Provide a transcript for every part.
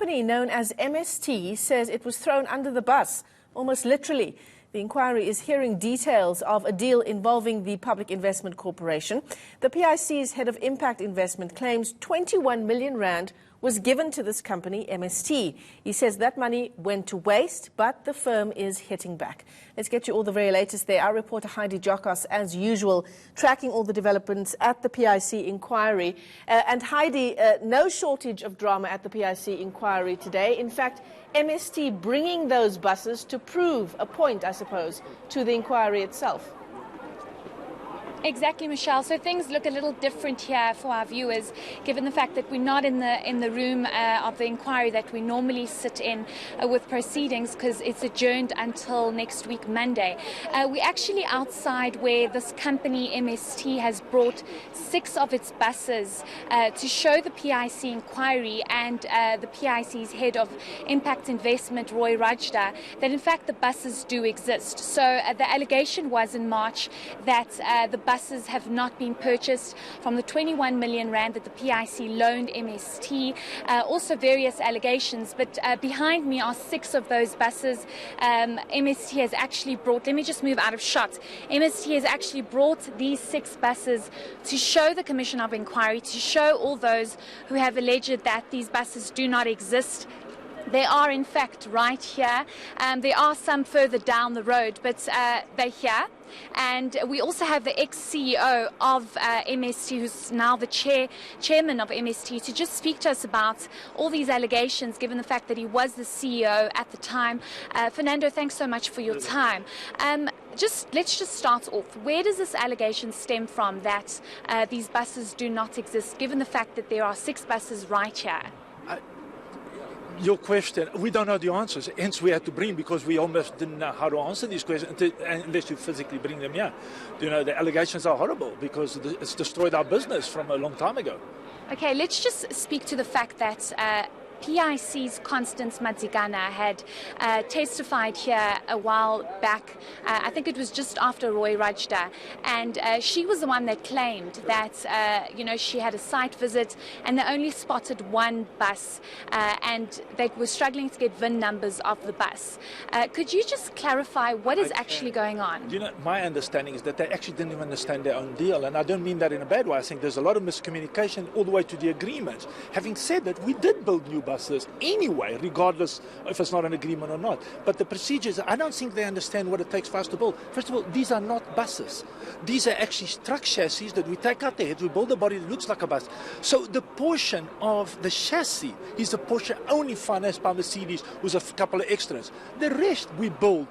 company known as MST says it was thrown under the bus, almost literally. The inquiry is hearing details of a deal involving the Public Investment Corporation. The PIC's head of impact investment claims 21 million rand was given to this company, MST. He says that money went to waste, but the firm is hitting back. Let's get you all the very latest there. Our reporter Heidi Jokos, as usual, tracking all the developments at the PIC inquiry. And Heidi, no shortage of drama at the PIC inquiry today. In fact, MST bringing those buses to prove a point, I suppose, to the inquiry itself. Exactly, Michelle. So things look a little different here for our viewers, given the fact that we're not in the room of the inquiry that we normally sit in with proceedings, because it's adjourned until next week, Monday. We're actually outside where this company, MST, has brought 6 of its buses to show the PIC inquiry and the PIC's head of impact investment, Roy Rajda, that in fact the buses do exist. So the allegation was in March that the buses have not been purchased from the 21 million rand that the PIC loaned MST. Also various allegations, but behind me are 6 of those buses. MST has actually brought, let me just move out of shot. MST has actually brought these 6 buses to show the Commission of Inquiry, to show all those who have alleged that these buses do not exist. They are in fact right here. There are some further down the road, but they're here. And we also have the ex-CEO of MST, who's now the chairman of MST, to just speak to us about all these allegations, given the fact that he was the CEO at the time. Fernando, thanks so much for your time. Let's just start off. Where does this allegation stem from that these buses do not exist, given the fact that there are 6 buses right here? Your question, we don't know the answers, hence we had to bring, because we almost didn't know how to answer these questions unless you physically bring them here. You know, the allegations are horrible because it's destroyed our business from a long time ago. Okay, let's just speak to the fact that PIC's Constance Madzikana had testified here a while back. I think it was just after Roy Rajda, and she was the one that claimed that she had a site visit and they only spotted 1 bus, and they were struggling to get VIN numbers of the bus. Could you just clarify what is actually going on? You know, my understanding is that they actually didn't even understand their own deal, and I don't mean that in a bad way. I think there's a lot of miscommunication all the way to the agreements. Having said that, we did build new buses anyway, regardless if it's not an agreement or not. But the procedures, I don't think they understand what it takes for us to build. First of all, these are not buses. These are actually truck chassis that we take out the head, we build a body that looks like a bus. So the portion of the chassis is a portion only financed by Mercedes with a couple of extras. The rest we build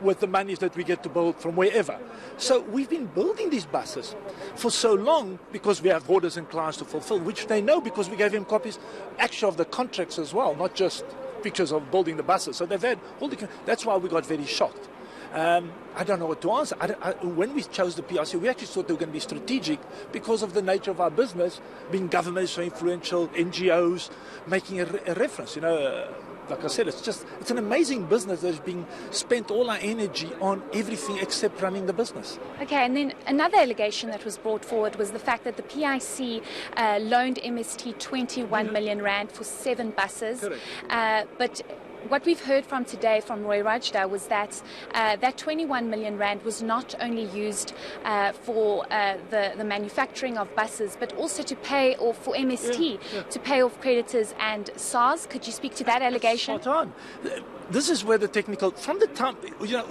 with the monies that we get to build from wherever. So we've been building these buses for so long because we have orders and clients to fulfill, which they know because we gave them copies actually of the contracts as well, not just pictures of building the buses. So they've had all the, that's why we got very shocked. I don't know what to answer. When we chose the PIC, we actually thought they were going to be strategic because of the nature of our business, being government so influential, NGOs, making a reference, like I said, it's an amazing business that's being spent all our energy on everything except running the business. Okay, and then another allegation that was brought forward was the fact that the PIC loaned MST 21 million rand for 7 buses. But what we've heard from today from Roy Rajda was that that 21 million rand was not only used for the manufacturing of buses, but also to pay off for MST, to pay off creditors and SARS. Could you speak to that allegation? Spot on. This is where the technical, from the time,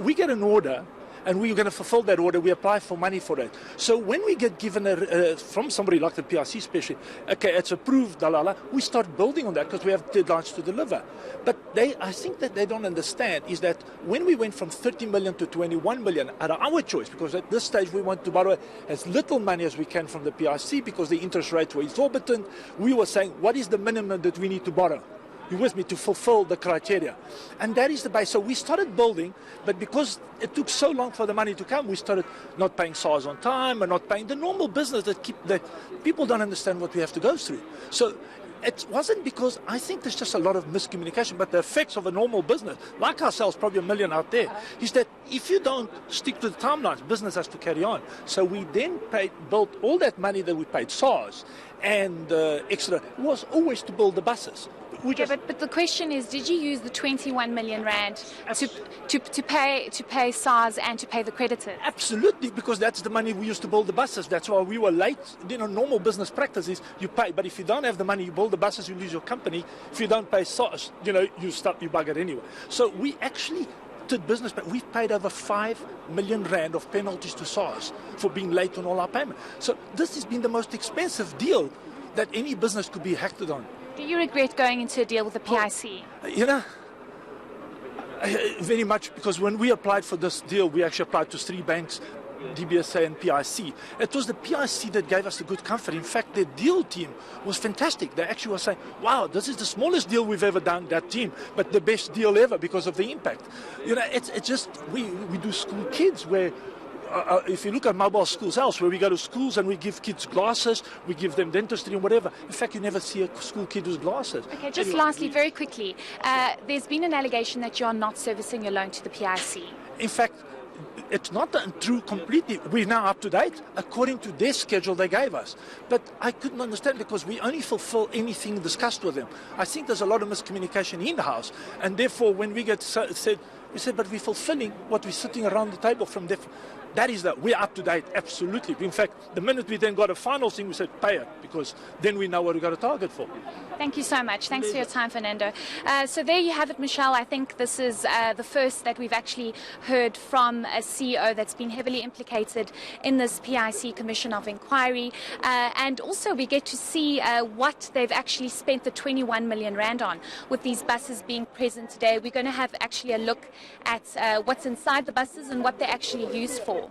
we get an order, and we're going to fulfill that order, we apply for money for it. So when we get given from somebody like the PIC especially, okay, it's approved, dalala, we start building on that because we have deadlines to deliver. But I think that they don't understand is that when we went from 30 million to 21 million at our choice, because at this stage we want to borrow as little money as we can from the PIC because the interest rates were exorbitant, we were saying, what is the minimum that we need to borrow? You with me, to fulfill the criteria. And that is the base. So we started building, but because it took so long for the money to come, we started not paying SARS on time and not paying the normal business that people don't understand what we have to go through. So it wasn't because I think there's just a lot of miscommunication, but the effects of a normal business, like ourselves, probably a million out there, is that if you don't stick to the timelines, business has to carry on. So we then built all that money that we paid SARS and extra was always to build the buses. Okay, but the question is, did you use the 21 million rand to pay SARS and to pay the creditors? Absolutely, because that's the money we used to build the buses. That's why we were late. Normal business practice is you pay, but if you don't have the money, you build the buses, you lose your company. If you don't pay SARS, you bugger anyway. So we actually did business, but we've paid over 5 million rand of penalties to SARS for being late on all our payments. So this has been the most expensive deal that any business could be hacked on. Do you regret going into a deal with the PIC? Very much, because when we applied for this deal, we actually applied to 3 banks, DBSA and PIC. It was the PIC that gave us a good comfort. In fact, their deal team was fantastic. They actually were saying, wow, this is the smallest deal we've ever done, that team, but the best deal ever because of the impact. It's just, we do school kids where, if you look at mobile schools elsewhere, we go to schools and we give kids glasses, we give them dentistry and whatever. In fact, you never see a school kid with glasses. Okay, just lastly, very quickly, there's been an allegation that you are not servicing your loan to the PIC. In fact, it's not true completely. We're now up to date according to their schedule they gave us. But I couldn't understand, because we only fulfill anything discussed with them. I think there's a lot of miscommunication in the house, and therefore when we get said, we said, but we're fulfilling what we're sitting around the table from them. That is that we're up to date, absolutely. In fact, the minute we then got a final thing, we said pay it, because then we know what we got a target for. Thank you so much. Thanks for your time, Fernando. So there you have it, Michelle. I think this is the first that we've actually heard from a CEO that's been heavily implicated in this PIC Commission of Inquiry. And also we get to see what they've actually spent the 21 million rand on, with these buses being present today. We're going to have actually a look at what's inside the buses and what they're actually used for.